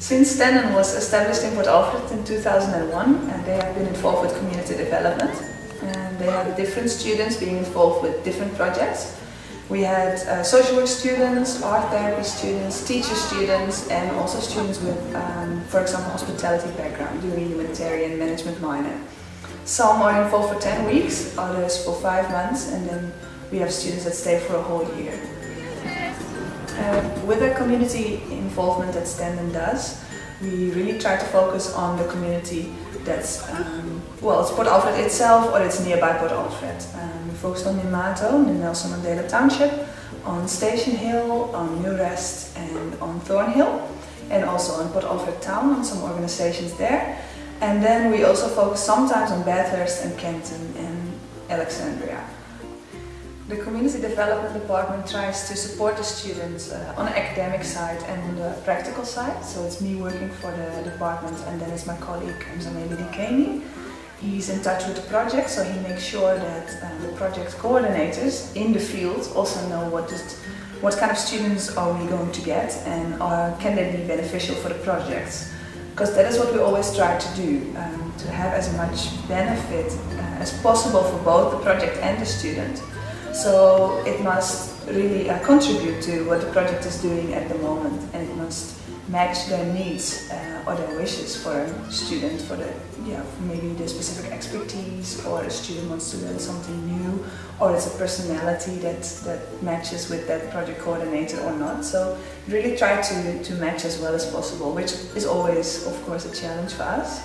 Since Stenden was established in Port Alfred in 2001, and they have been involved with community development. And they had different students being involved with different projects. We had social work students, art therapy students, teacher students, and also students with, for example, hospitality background, doing a humanitarian management minor. Some are involved for 10 weeks, others for 5 months, and then we have students that stay for a whole year. With the community involvement that Stenden does, we really try to focus on the community that's, it's Port Alfred itself or it's nearby Port Alfred. We focused on Nimato, the Nelson Mandela Township, on Station Hill, on New Rest and on Thornhill, and also on Port Alfred Town, on some organizations there. And then we also focus sometimes on Bathurst and Kenton and Alexandria. The Community Development Department tries to support the students on the academic side and on the practical side. So it's me working for the department, and then it's my colleague Mzameli Dikeni. He's in touch with the project, so he makes sure that the project coordinators in the field also know what kind of students are we going to get and can they be beneficial for the projects. Because that is what we always try to do, to have as much benefit as possible for both the project and the student. So it must really contribute to what the project is doing at the moment, and it must match their needs or their wishes for a student, for maybe the specific expertise, or a student wants to learn something new, or it's a personality that matches with that project coordinator or not. So really try to match as well as possible, which is always, of course, a challenge for us.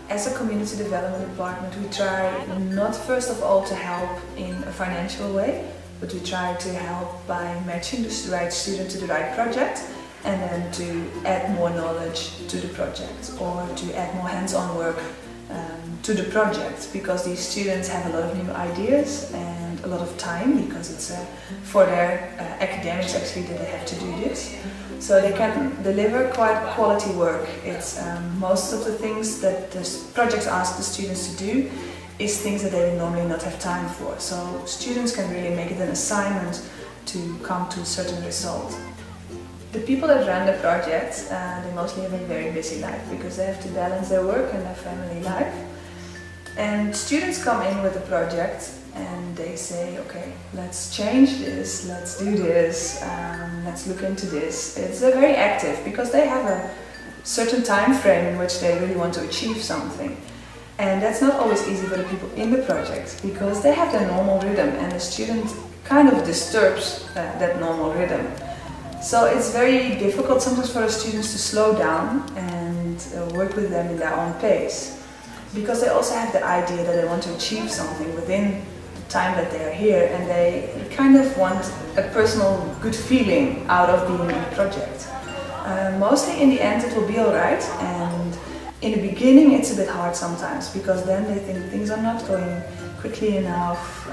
As a community development department, we try not first of all to help in a financial way, but we try to help by matching the right student to the right project, and then to add more knowledge to the project, or to add more hands-on work to the project, because these students have a lot of new ideas and a lot of time, because it's for their academics actually that they have to do this. So they can deliver quite quality work. It's most of the things that the projects ask the students to do is things that they would normally not have time for. So students can really make it an assignment to come to a certain result. The people that run the projects, they mostly have a very busy life, because they have to balance their work and their family life. And students come in with a project and they say, okay, let's change this, let's do this, let's look into this. It's very active, because they have a certain time frame in which they really want to achieve something. And that's not always easy for the people in the project, because they have their normal rhythm, and the student kind of disturbs that normal rhythm. So it's very difficult sometimes for the students to slow down and work with them in their own pace, because they also have the idea that they want to achieve something within the time that they are here, and they kind of want a personal good feeling out of being in the project. Mostly in the end it will be alright, and in the beginning it's a bit hard sometimes, because then they think things are not going quickly enough.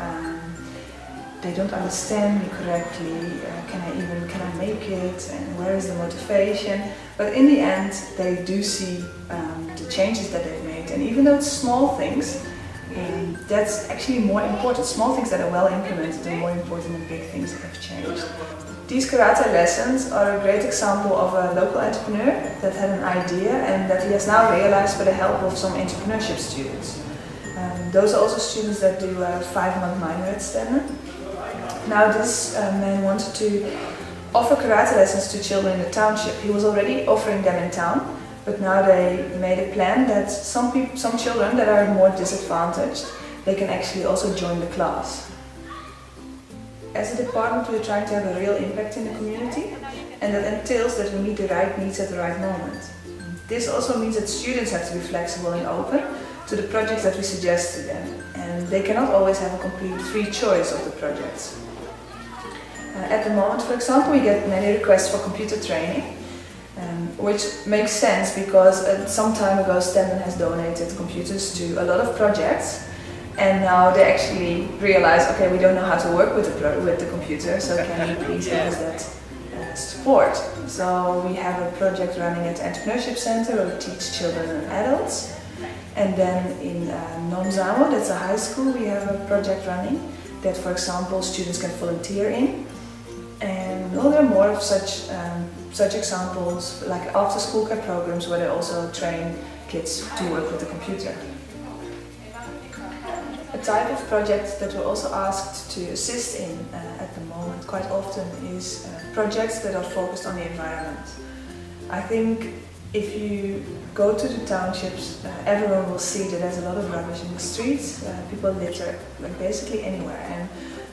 They don't understand me correctly, can I make it, and where is the motivation? But in the end they do see the changes that they've made, and even though it's small things, that's actually more important. Small things that are well implemented are more important than big things that have changed. These karate lessons are a great example of a local entrepreneur that had an idea and that he has now realized with the help of some entrepreneurship students. Those are also students that do a 5-month minor at Stenden. Now this man wanted to offer karate lessons to children in the township. He was already offering them in town, but now they made a plan that some children that are more disadvantaged, they can actually also join the class. As a department, we're trying to have a real impact in the community, and that entails that we meet the right needs at the right moment. This also means that students have to be flexible and open to the projects that we suggest to them, and they cannot always have a complete free choice of the projects. At the moment, for example, we get many requests for computer training, which makes sense because some time ago Stenden has donated computers to a lot of projects, and now they actually realize, okay, we don't know how to work with the computer, so can you please give us that support? So we have a project running at the Entrepreneurship Center where we teach children and adults. And then in Nomzamo, that's a high school, we have a project running that, for example, students can volunteer in. And well, there are more of such such examples like after school care programs where they also train kids to work with the computer. A type of project that we're also asked to assist in at the moment quite often is projects that are focused on the environment. I think if you go to the townships, everyone will see that there's a lot of rubbish in the streets. People litter like basically anywhere, and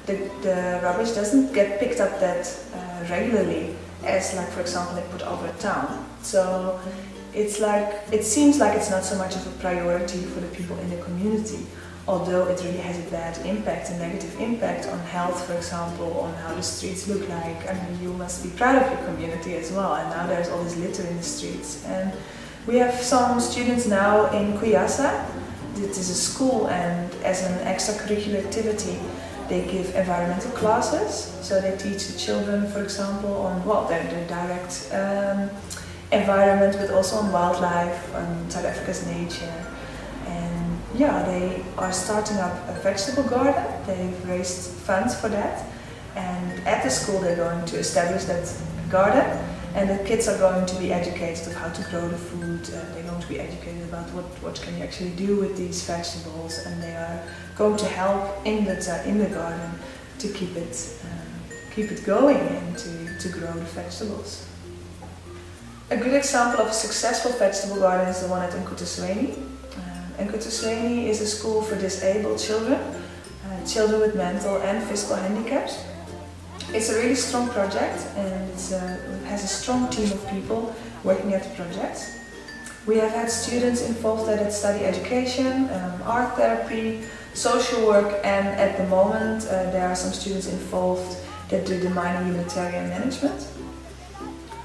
the rubbish doesn't get picked up that regularly as, like, for example, in Port Alfred town. So it seems like it's not so much of a priority for the people in the community, although it really has a bad impact, a negative impact on health, for example, on how the streets look like. I mean, you must be proud of your community as well, and now there's all this litter in the streets. And we have some students now in Kuyasa. It is a school, and as an extracurricular activity, they give environmental classes. So they teach the children, for example, on their direct environment, but also on wildlife, on South Africa's nature. Yeah, they are starting up a vegetable garden. They've raised funds for that, and at the school they're going to establish that garden, and the kids are going to be educated of how to grow the food. They're going to be educated about what can you actually do with these vegetables, and they are going to help in the garden to keep it going and to grow the vegetables. A good example of a successful vegetable garden is the one at Nkutesweni. Nkutesweni is a school for disabled children, children with mental and physical handicaps. It's a really strong project, and it has a strong team of people working at the project. We have had students involved that study education, art therapy, social work, and at the moment there are some students involved that do the minor humanitarian management.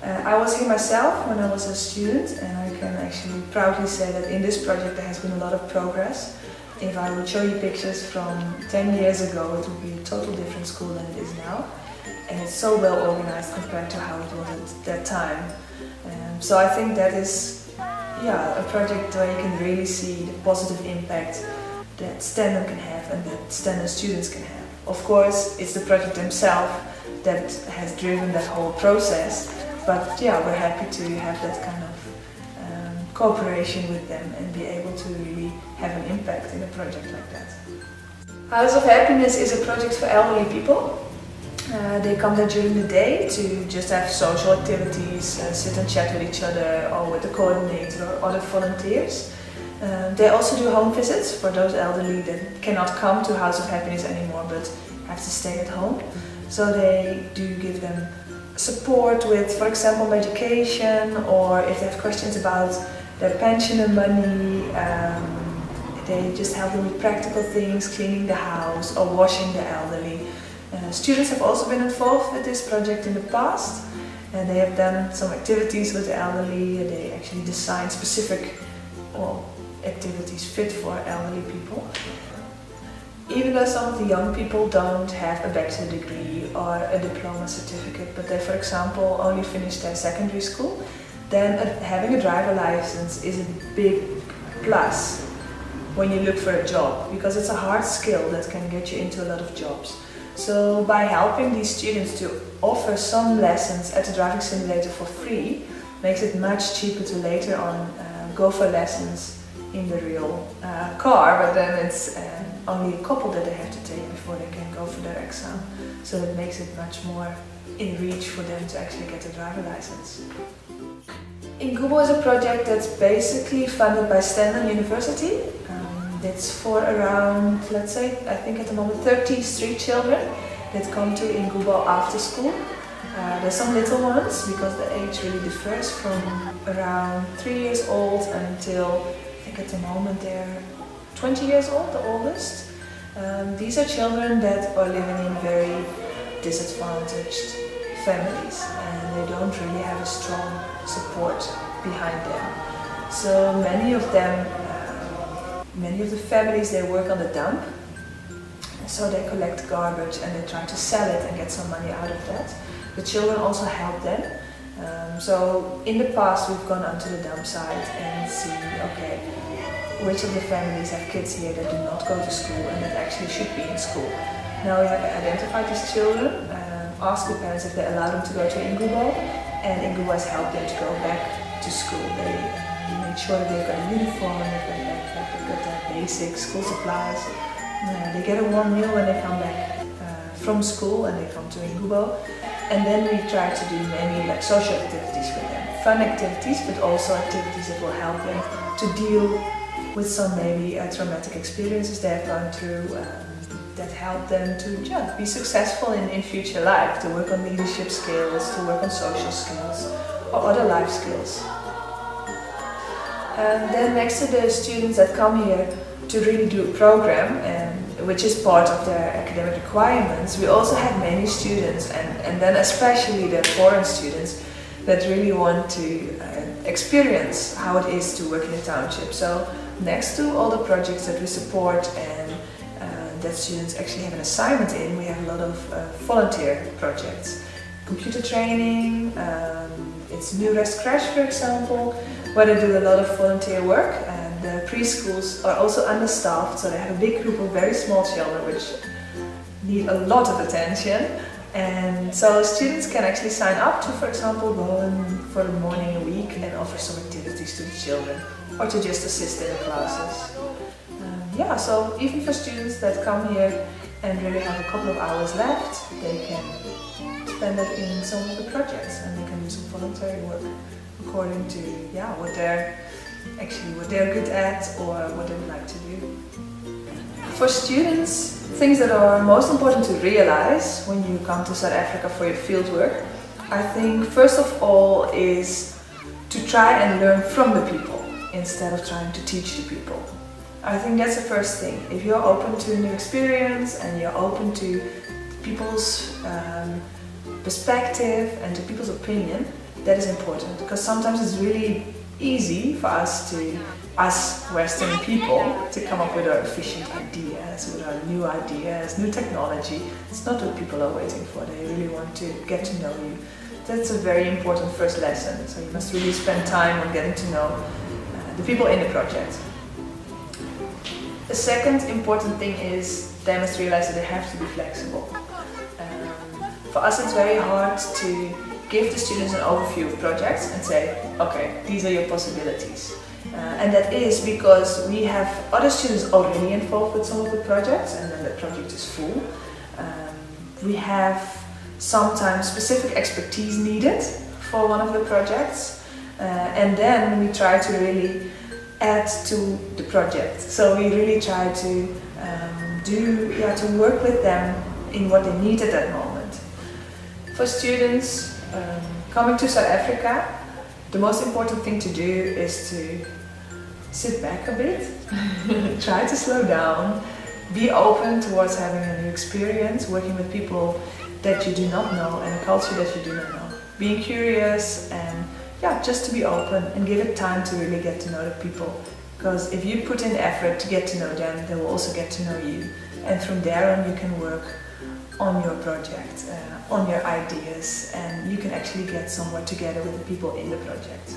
I was here myself when I was a student, and I can actually proudly say that in this project there has been a lot of progress. If I would show you pictures from 10 years ago, it would be a totally different school than it is now. And it's so well organized compared to how it was at that time. So I think that is a project where you can really see the positive impact that Stenden can have and that Stenden students can have. Of course, it's the project themselves that has driven that whole process. But yeah, we're happy to have that kind of cooperation with them and be able to really have an impact in a project like that. House of Happiness is a project for elderly people. They come there during the day to just have social activities, sit and chat with each other or with the coordinator or other volunteers. They also do home visits for those elderly that cannot come to House of Happiness anymore but have to stay at home. So they do give them support with, for example, medication, or if they have questions about their pension and money, they just help them with practical things, cleaning the house or washing the elderly. Students have also been involved with this project in the past, and they have done some activities with the elderly. They actually designed specific activities fit for elderly people. Even though some of the young people don't have a bachelor degree or a diploma certificate, but they, for example, only finished their secondary school, then having a driver license is a big plus when you look for a job, because it's a hard skill that can get you into a lot of jobs. So by helping these students to offer some lessons at the driving simulator for free, makes it much cheaper to later on go for lessons in the real car, but then it's only a couple that they have to take before they can go for their exam. So it makes it much more in reach for them to actually get a driver license. Ingubo is a project that's basically funded by Stenden University. It's for around, let's say, I think at the moment 30 street children that come to Ingubo after school. There's some little ones because the age really differs from around 3 years old until, I think at the moment they're 20 years old, the oldest. These are children that are living in very disadvantaged families, and they don't really have a strong support behind them. So many of the families, they work on the dump, so they collect garbage and they try to sell it and get some money out of that. The children also help them. So in the past we've gone onto the dump site and seen, okay, which of the families have kids here that do not go to school and that actually should be in school. Now we have identified these children, asked the parents if they allow them to go to Ingubo, and Ingubo has helped them to go back to school. They made sure that they've got a uniform, they've got a backpack, they've got their basic school supplies. They get a warm meal when they come back from school and they come to Ingubo. And then we try to do many social activities with them. Fun activities, but also activities that will help them to deal with some maybe traumatic experiences they have gone through, that help them to be successful in future life, to work on leadership skills, to work on social skills or other life skills. And then next to the students that come here to really do a program, which is part of their academic requirements, we also have many students, and then especially the foreign students, that really want to experience how it is to work in a township. So next to all the projects that we support and that students actually have an assignment in, we have a lot of volunteer projects. Computer training, it's New Rest Crash, for example, where they do a lot of volunteer work. The preschools are also understaffed, so they have a big group of very small children which need a lot of attention. And so students can actually sign up to, for example, go in for a morning a week and offer some activities to the children, or to just assist in the classes. So even for students that come here and really have a couple of hours left, they can spend it in some of the projects and they can do some voluntary work according to what they're good at or what they would like to do. For students, things that are most important to realize when you come to South Africa for your fieldwork, I think first of all is to try and learn from the people instead of trying to teach the people. I think that's the first thing. If you're open to a new experience and you're open to people's perspective and to people's opinion, that is important, because sometimes it's really easy for us Western people to come up with our efficient ideas, with our new ideas, new technology. It's not what people are waiting for. They really want to get to know you. That's a very important first lesson. So you must really spend time on getting to know the people in the project. The second important thing is they must realize that they have to be flexible. For us it's very hard to give the students an overview of projects and say, okay, these are your possibilities. And that is because we have other students already involved with some of the projects and then the project is full. We have sometimes specific expertise needed for one of the projects, and then we try to really add to the project. So we really try to to work with them in what they need at that moment. For students coming to South Africa, the most important thing to do is to sit back a bit, try to slow down, be open towards having a new experience, working with people that you do not know and a culture that you do not know. Being curious and just to be open and give it time to really get to know the people. Because if you put in effort to get to know them, they will also get to know you. And from there on you can work on your project, on your ideas, and you can actually get somewhere together with the people in the project.